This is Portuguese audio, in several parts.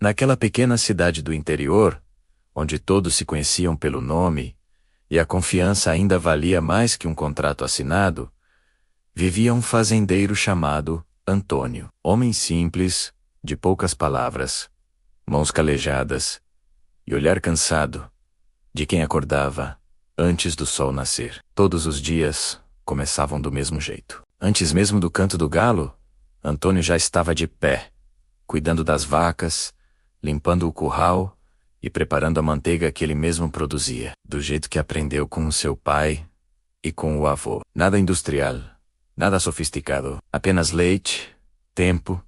Naquela pequena cidade do interior, onde todos se conheciam pelo nome, e a confiança ainda valia mais que um contrato assinado, vivia um fazendeiro chamado Antônio. Homem simples, de poucas palavras, mãos calejadas e olhar cansado, de quem acordava antes do sol nascer. Todos os dias começavam do mesmo jeito. Antes mesmo do canto do galo, Antônio já estava de pé, cuidando das vacas, limpando o curral e preparando a manteiga que ele mesmo produzia, do jeito que aprendeu com o seu pai e com o avô. Nada industrial, nada sofisticado, apenas leite, tempo,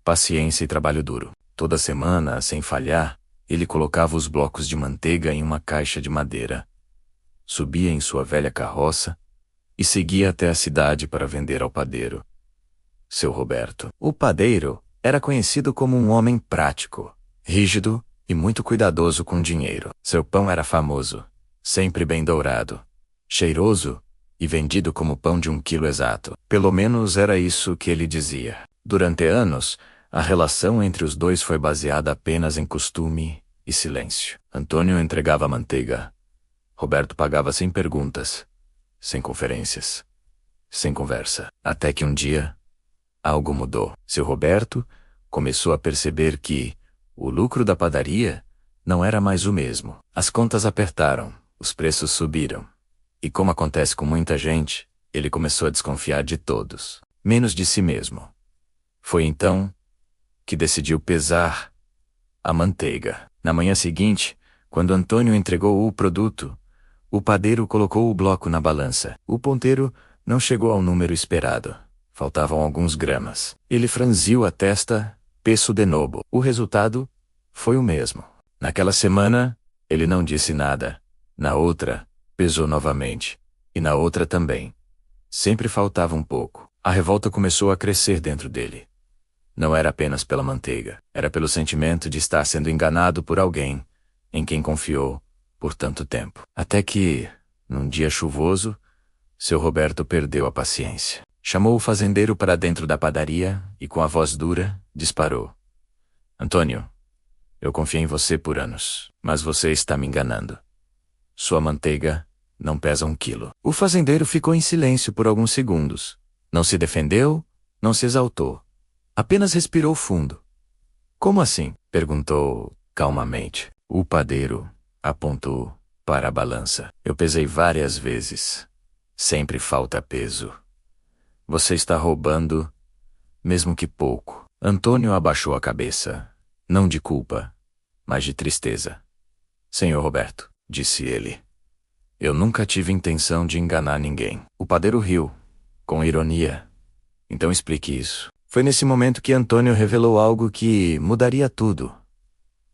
paciência e trabalho duro. Toda semana, sem falhar, ele colocava os blocos de manteiga em uma caixa de madeira, subia em sua velha carroça e seguia até a cidade para vender ao padeiro, seu Roberto. O padeiro era conhecido como um homem prático, rígido e muito cuidadoso com dinheiro. Seu pão era famoso, sempre bem dourado, cheiroso e vendido como pão de 1 quilo exato. Pelo menos era isso que ele dizia. Durante anos, a relação entre os dois foi baseada apenas em costume e silêncio. Antônio entregava a manteiga. Roberto pagava sem perguntas, sem conferências, sem conversa. Até que um dia, algo mudou. Seu Roberto começou a perceber que o lucro da padaria não era mais o mesmo. As contas apertaram, os preços subiram. E como acontece com muita gente, ele começou a desconfiar de todos, menos de si mesmo. Foi então que decidiu pesar a manteiga. Na manhã seguinte, quando Antônio entregou o produto, o padeiro colocou o bloco na balança. O ponteiro não chegou ao número esperado. Faltavam alguns gramas. Ele franziu a testa, pesou de novo. O resultado foi o mesmo. Naquela semana, ele não disse nada. Na outra, pesou novamente. E na outra também. Sempre faltava um pouco. A revolta começou a crescer dentro dele. Não era apenas pela manteiga. Era pelo sentimento de estar sendo enganado por alguém em quem confiou por tanto tempo. Até que, num dia chuvoso, seu Roberto perdeu a paciência. Chamou o fazendeiro para dentro da padaria e, com a voz dura, disparou. Antônio, eu confiei em você por anos, mas você está me enganando. Sua manteiga não pesa 1 quilo. O fazendeiro ficou em silêncio por alguns segundos. Não se defendeu, não se exaltou. Apenas respirou fundo. Como assim? Perguntou calmamente. O padeiro apontou para a balança. Eu pesei várias vezes. Sempre falta peso. Você está roubando, mesmo que pouco. Antônio abaixou a cabeça, não de culpa, mas de tristeza. Senhor Roberto, disse ele, eu nunca tive intenção de enganar ninguém. O padeiro riu, com ironia. Então explique isso. Foi nesse momento que Antônio revelou algo que mudaria tudo.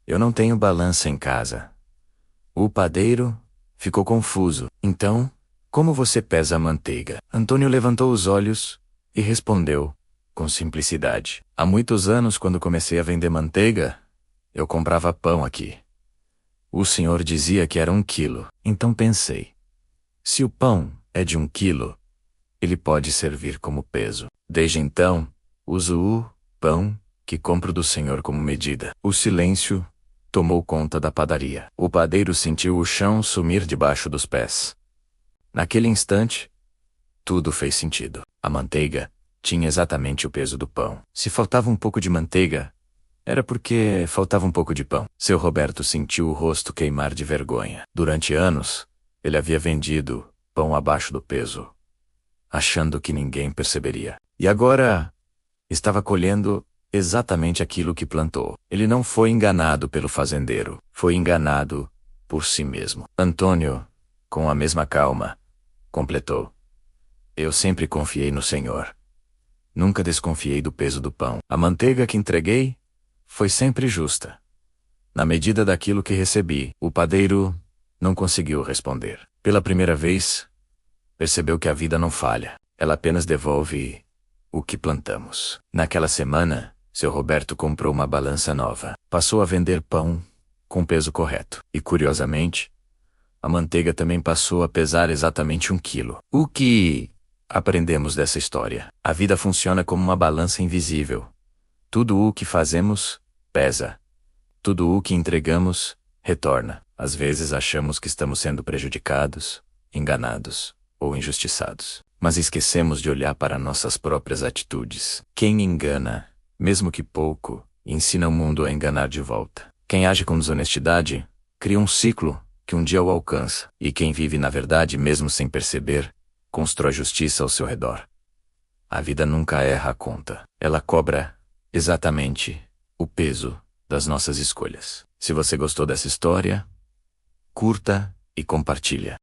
Eu não tenho balança em casa. O padeiro ficou confuso. Então, como você pesa a manteiga? Antônio levantou os olhos e respondeu, com simplicidade. Há muitos anos, quando comecei a vender manteiga, eu comprava pão aqui. O senhor dizia que era 1 quilo. Então pensei, se o pão é de 1 quilo, ele pode servir como peso. Desde então, uso o pão que compro do senhor como medida. O silêncio tomou conta da padaria. O padeiro sentiu o chão sumir debaixo dos pés. Naquele instante, tudo fez sentido. A manteiga tinha exatamente o peso do pão. Se faltava um pouco de manteiga, era porque faltava um pouco de pão. Seu Roberto sentiu o rosto queimar de vergonha. Durante anos, ele havia vendido pão abaixo do peso, achando que ninguém perceberia. E agora, estava colhendo exatamente aquilo que plantou. Ele não foi enganado pelo fazendeiro, foi enganado por si mesmo. Antônio, com a mesma calma, completou. Eu sempre confiei no Senhor. Nunca desconfiei do peso do pão. A manteiga que entreguei foi sempre justa. Na medida daquilo que recebi, o padeiro não conseguiu responder. Pela primeira vez, percebeu que a vida não falha. Ela apenas devolve o que plantamos. Naquela semana, seu Roberto comprou uma balança nova. Passou a vender pão com o peso correto. E, curiosamente, a manteiga também passou a pesar exatamente 1 quilo. O que aprendemos dessa história? A vida funciona como uma balança invisível. Tudo o que fazemos pesa. Tudo o que entregamos, retorna. Às vezes achamos que estamos sendo prejudicados, enganados ou injustiçados. Mas esquecemos de olhar para nossas próprias atitudes. Quem engana, mesmo que pouco, ensina o mundo a enganar de volta. Quem age com desonestidade, cria um ciclo que um dia o alcança. E quem vive na verdade mesmo sem perceber, constrói justiça ao seu redor. A vida nunca erra a conta. Ela cobra, exatamente, o peso das nossas escolhas. Se você gostou dessa história, curta e compartilha.